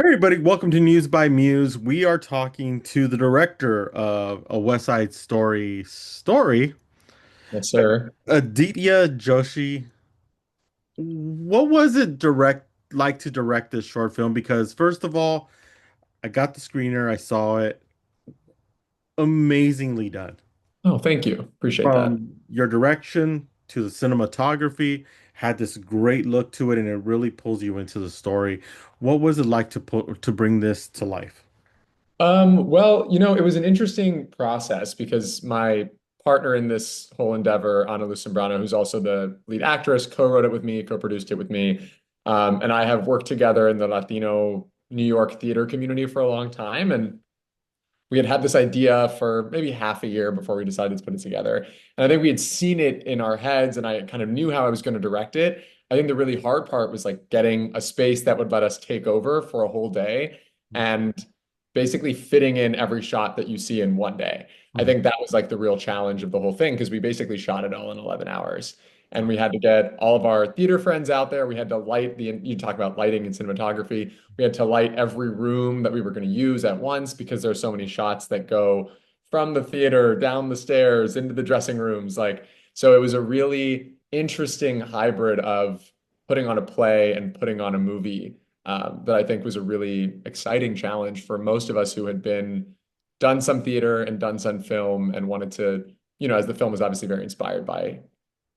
Hey everybody, welcome to News by Muse. We are talking to the director of A West Side Story, Yes, sir. Aditya Joshi. What was it direct like to direct this short film? Because first of all, I got the screener, I saw it, amazingly done. Oh, thank you. Appreciate that. From your direction to the cinematography, had this great look to it, and it really pulls you into the story. What was it like to bring this to life? It was an interesting process because my partner in this whole endeavor, Ana Luz Zambrano, who's also the lead actress, co-wrote it with me, co-produced it with me. And I have worked together in the Latino New York theater community for a long time. And we had had this idea for maybe half a year before we decided to put it together. And I think we had seen it in our heads and I kind of knew how I was going to direct it. I think the really hard part was like getting a space that would let us take over for a whole day and basically fitting in every shot that you see in one day. I think that was like the real challenge of the whole thing because we basically shot it all in 11 hours. And we had to get all of our theater friends out there. We had to light you talk about lighting and cinematography. We had to light every room that we were going to use at once because there's so many shots that go from the theater down the stairs into the dressing rooms. So it was a really interesting hybrid of putting on a play and putting on a movie that I think was a really exciting challenge for most of us who had been done some theater and done some film and wanted to, as the film was obviously very inspired by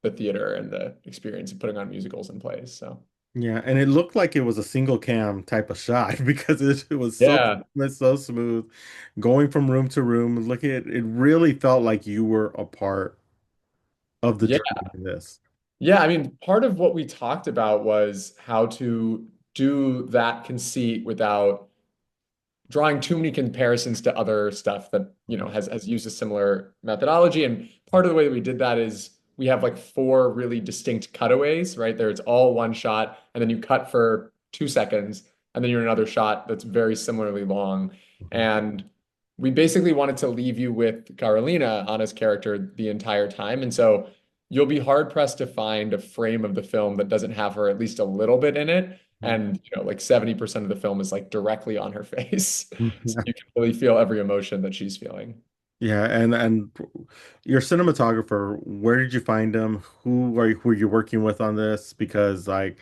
the theater and the experience of putting on musicals and plays. So Yeah, and it looked like it was a single cam type of shot because it was yeah. so smooth, going from room to room. Look at it really felt like you were a part of the Yeah. journey in this. Yeah, I mean, part of what we talked about was how to do that conceit without drawing too many comparisons to other stuff that, has used a similar methodology. And part of the way that we did that is we have like four really distinct cutaways, right? There it's all one shot, and then you cut for 2 seconds, and then you're in another shot that's very similarly long. Mhm. And we basically wanted to leave you with Carolina, Anna's character, the entire time. And so you'll be hard pressed to find a frame of the film that doesn't have her at least a little bit in it. And like 70% of the film is like directly on her face. So Mhm. you can really feel every emotion that she's feeling. Yeah, and your cinematographer, where did you find him? Who are you working with on this? Because like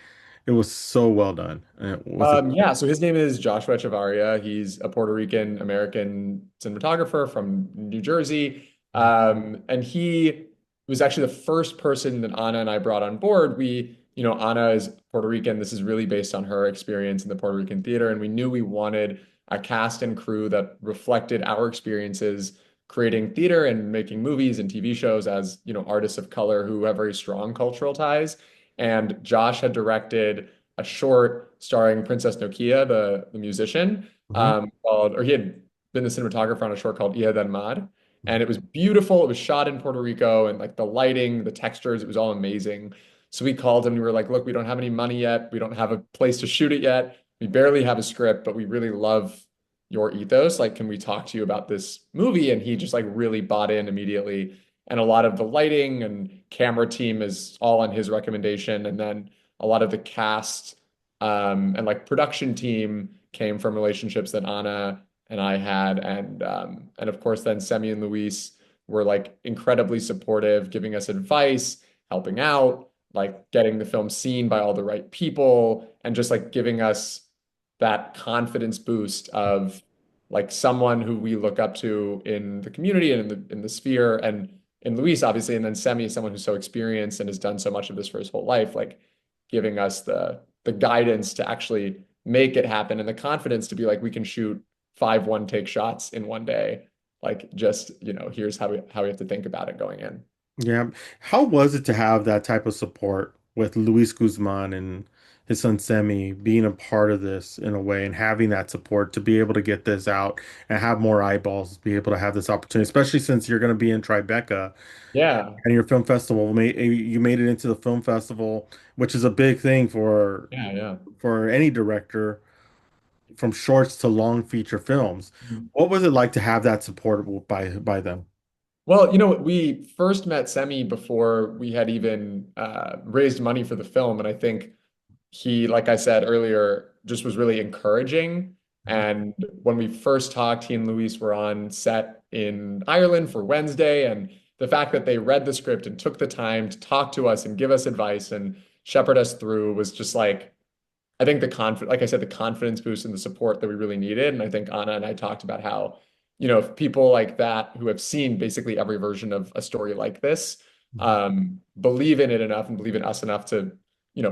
it was so well done. And it was it Yeah, so his name is Joshua Echevarria. He's a Puerto Rican American cinematographer from New Jersey. And he was actually the first person that Anna and I brought on board. Anna is Puerto Rican. This is really based on her experience in the Puerto Rican theater. And we knew we wanted a cast and crew that reflected our experiences creating theater and making movies and TV shows as, artists of color who have very strong cultural ties. And Josh had directed a short starring Princess Nokia, the musician, Mhm. or he had been the cinematographer on a short called Ia del Mar. And it was beautiful. It was shot in Puerto Rico and like the lighting, the textures, it was all amazing. So we called him and we were like, look, we don't have any money yet. We don't have a place to shoot it yet. We barely have a script, but we really love your ethos. Like, can we talk to you about this movie? And he just like really bought in immediately. And a lot of the lighting and camera team is all on his recommendation. And then a lot of the cast and like production team came from relationships that Anna and I had, and of course then Semi and Luis were like incredibly supportive, giving us advice, helping out, like getting the film seen by all the right people, and just like giving us that confidence boost of like someone who we look up to in the community and in the sphere, and in Luis obviously, and then Semi, someone who's so experienced and has done so much of this for his whole life, like giving us the guidance to actually make it happen and the confidence to be like, we can shoot 5 one-take shots in one day. Like just, here's how we have to think about it going in. Yeah. How was it to have that type of support with Luis Guzman and his son Semi being a part of this in a way and having that support to be able to get this out and have more eyeballs, be able to have this opportunity, especially since you're going to be in Tribeca Yeah. and your film festival you made it into the film festival, which is a big thing Yeah. Yeah. for any director from shorts to long feature films. Mhm. What was it like to have that support by them? Well, we first met Semi before we had even raised money for the film. And I think he, like I said earlier, just was really encouraging. Mhm. And when we first talked, he and Luis were on set in Ireland for Wednesday. And the fact that they read the script and took the time to talk to us and give us advice and shepherd us through was just like, I think the confidence, like I said, the confidence boost and the support that we really needed. And I think Anna and I talked about how, if people like that who have seen basically every version of a story like this, believe in it enough and believe in us enough to,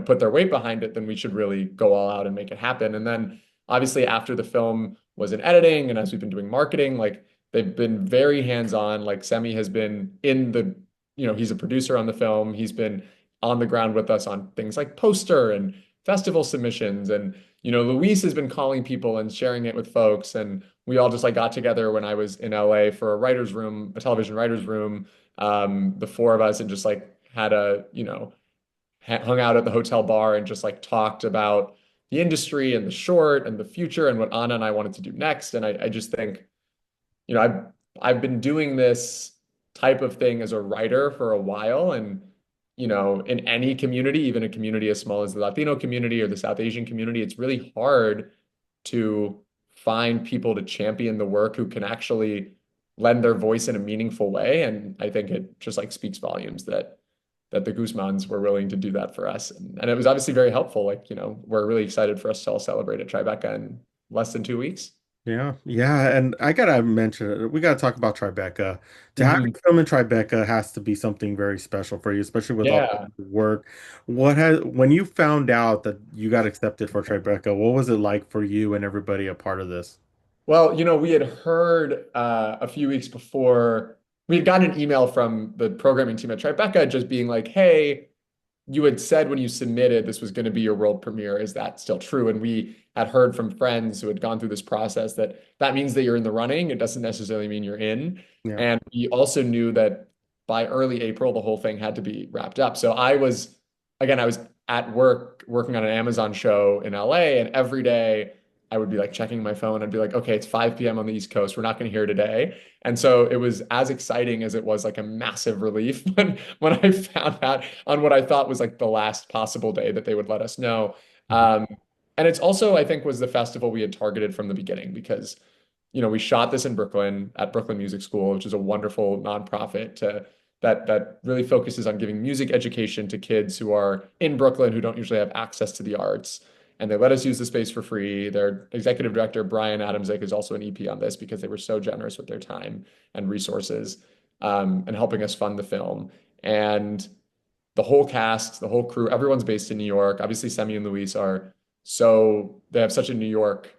put their weight behind it, then we should really go all out and make it happen. And then obviously after the film was in editing and as we've been doing marketing, like they've been very hands-on. Like Semi has been in the, he's a producer on the film. He's been on the ground with us on things like poster and festival submissions. And, Luis has been calling people and sharing it with folks. And we all just like got together when I was in LA for a writer's room, a television writer's room, the four of us, and just like had a, hung out at the hotel bar and just like talked about the industry and the short and the future and what Anna and I wanted to do next. And I just think, I've been doing this type of thing as a writer for a while, and in any community, even a community as small as the Latino community or the South Asian community, it's really hard to find people to champion the work who can actually lend their voice in a meaningful way. And I think it just like speaks volumes that the Guzmans were willing to do that for us. And it was obviously very helpful. Like, we're really excited for us to all celebrate at Tribeca in less than 2 weeks. Yeah, yeah, and I gotta mention it. We gotta talk about Tribeca. To have Mhm. a film in Tribeca has to be something very special for you, especially with all Yeah. the work. When you found out that you got accepted for Tribeca, what was it like for you and everybody a part of this? Well, we had heard a few weeks before, we had gotten an email from the programming team at Tribeca just being like, hey, you had said when you submitted this was going to be your world premiere. Is that still true? And we had heard from friends who had gone through this process that that means that you're in the running. It doesn't necessarily mean you're in. Yeah. And we also knew that by early April, the whole thing had to be wrapped up. So again, I was at work working on an Amazon show in LA, and every day I would be like checking my phone. I'd be like, okay, it's 5 p.m. on the East Coast. We're not going to hear today. And so it was as exciting as it was like a massive relief when I found out on what I thought was like the last possible day that they would let us know. Mhm. Um, and it's also, I think, was the festival we had targeted from the beginning because, we shot this in Brooklyn at Brooklyn Music School, which is a wonderful nonprofit that really focuses on giving music education to kids who are in Brooklyn who don't usually have access to the arts. And they let us use the space for free. Their executive director, Brian Adamczyk, is also an EP on this because they were so generous with their time and resources, and helping us fund the film. And the whole cast, the whole crew, everyone's based in New York. Obviously, Semi and Luis they have such a New York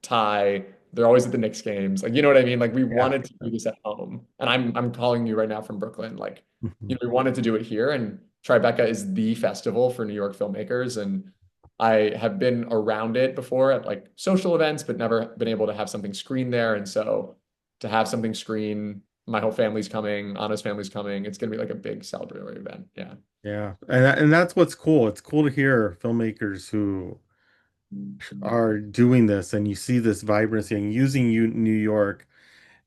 tie. They're always at the Knicks games. Like, you know what I mean? Like we Yeah. wanted to do this at home. And I'm calling you right now from Brooklyn. Like, Mhm. we wanted to do it here. And Tribeca is the festival for New York filmmakers. And I have been around it before at like social events, but never been able to have something screened there. And so to have something screened, my whole family's coming, Anna's family's coming. It's gonna be like a big celebratory event. Yeah. Yeah, and that's what's cool. It's cool to hear filmmakers who are doing this, and you see this vibrancy and using New York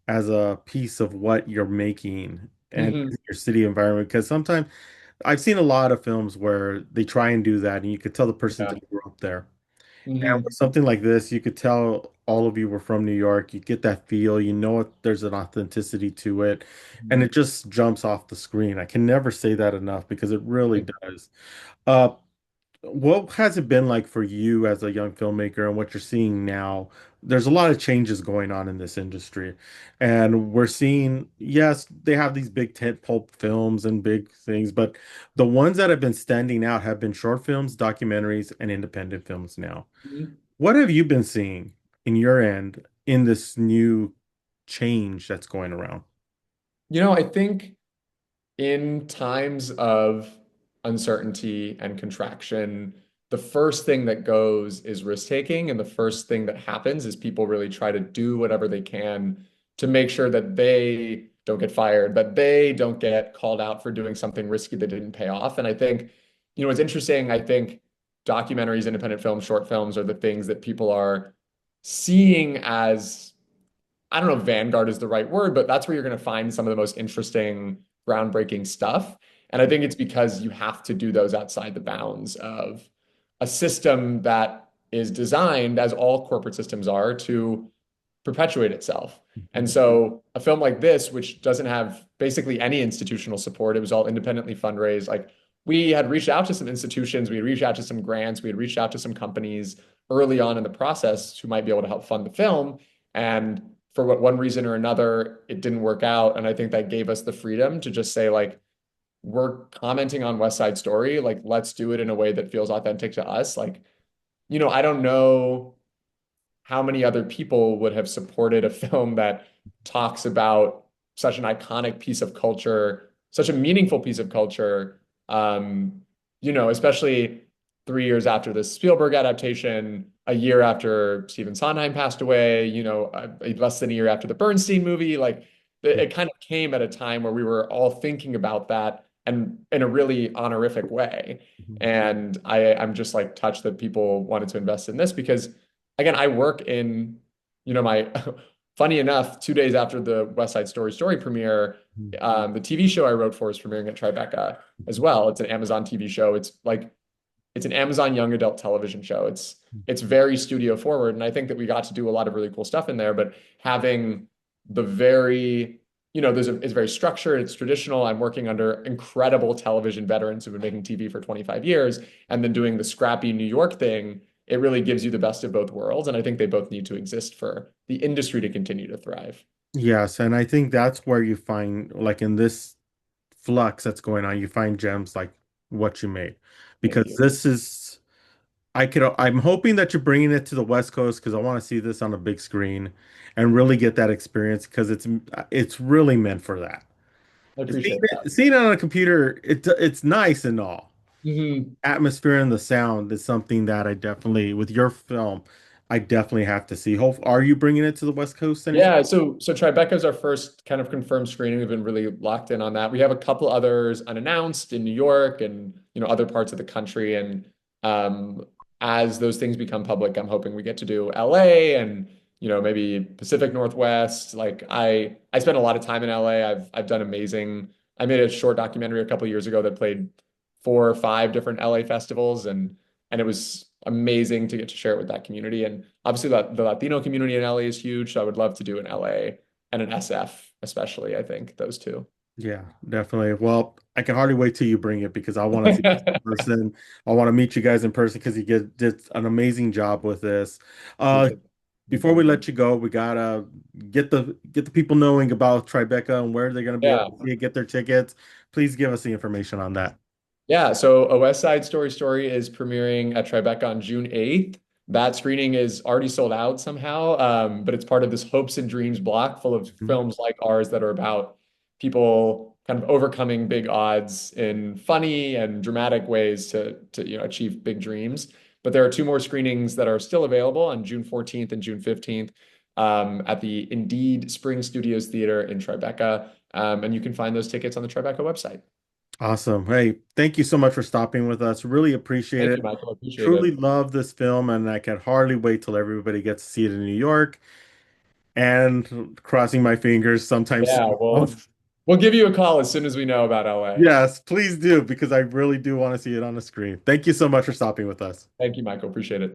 as a piece of what you're making and Hmm. your city environment. Because sometimes I've seen a lot of films where they try and do that, and you could tell the person Yeah. didn't grow up there. And Hmm. with something like this, you could tell all of you were from New York. You get that feel, there's an authenticity to it, and it just jumps off the screen. I can never say that enough because it really does. Uh, what has it been like for you as a young filmmaker and what you're seeing now? There's a lot of changes going on in this industry. And we're seeing, yes, they have these big tentpole films and big things, but the ones that have been standing out have been short films, documentaries, and independent films now. What have you been seeing in your end in this new change that's going around? I think in times of uncertainty and contraction, the first thing that goes is risk taking. And the first thing that happens is people really try to do whatever they can to make sure that they don't get fired, that they don't get called out for doing something risky that didn't pay off. And I think, it's interesting. I think documentaries, independent films, short films are the things that people are seeing as, I don't know if vanguard is the right word, but that's where you're going to find some of the most interesting, groundbreaking stuff. And I think it's because you have to do those outside the bounds of a system that is designed, as all corporate systems are, to perpetuate itself. And so a film like this, which doesn't have basically any institutional support, it was all independently fundraised. Like we had reached out to some institutions, we had reached out to some grants, we had reached out to some companies early on in the process who might be able to help fund the film. And for what one reason or another, it didn't work out. And I think that gave us the freedom to just say, like, we're commenting on West Side Story. Like, let's do it in a way that feels authentic to us. Like, I don't know how many other people would have supported a film that talks about such an iconic piece of culture, such a meaningful piece of culture, especially 3 years after the Spielberg adaptation, a year after Stephen Sondheim passed away, less than a year after the Bernstein movie. Like it kind of came at a time where we were all thinking about that and in a really honorific way. And I'm just like touched that people wanted to invest in this because again, I work in, my funny enough, 2 days after the West Side Story premiere, the TV show I wrote for is premiering at Tribeca as well. It's an Amazon TV show. It's an Amazon young adult television show. It's very studio forward, and I think that we got to do a lot of really cool stuff in there. But having the very, it's very structured. It's traditional. I'm working under incredible television veterans who've been making TV for 25 years, and then doing the scrappy New York thing. It really gives you the best of both worlds, and I think they both need to exist for the industry to continue to thrive. Yes, and I think that's where you find, like in this flux that's going on, you find gems like what you made. Thank Because you. this is, I'm hoping that you're bringing it to the West Coast because I want to see this on a big screen and really get that experience because it's really meant for that. I Seeing appreciate that. seeing it on a computer, it's nice and all. Mhm. Atmosphere and the sound is something that I definitely, with your film, I definitely have to see. Are you bringing it to the West Coast anytime? Yeah, so Tribeca is our first kind of confirmed screening. We've been really locked in on that. We have a couple others unannounced in New York and other parts of the country. And um, as those things become public, I'm hoping we get to do LA and maybe Pacific Northwest. Like I spent a lot of time in LA. I've done amazing. I made a short documentary a couple years ago that played 4 or 5 different LA festivals, and it was amazing to get to share it with that community. And obviously, the Latino community in LA is huge. So I would love to do an LA and an SF, especially. I think those two. Yeah, definitely. Well, I can hardly wait till you bring it because I want to see this in person. I want to meet you guys in person because did an amazing job with this. Uh, Appreciate it. before we let you go, we gotta get the people knowing about Tribeca and where they're gonna be able Yeah. to see it, get their tickets. Please give us the information on that. Yeah, so A West Side Story is premiering at Tribeca on June 8th. That screening is already sold out somehow, but it's part of this hopes and dreams block full of Mhm. films like ours that are about people kind of overcoming big odds in funny and dramatic ways to achieve big dreams. But there are 2 more screenings that are still available on June 14th and June 15th at the Indeed Spring Studios Theater in Tribeca. And you can find those tickets on the Tribeca website. Awesome. Hey, thank you so much for stopping with us. Really appreciate Thank it. you, Michael. I appreciate Truly it. love this film, and I can hardly wait till everybody gets to see it in New York. And crossing my fingers sometimes. Yeah, we'll give you a call as soon as we know about LA. Yes, please do, because I really do want to see it on the screen. Thank you so much for stopping with us. Thank you, Michael. Appreciate it.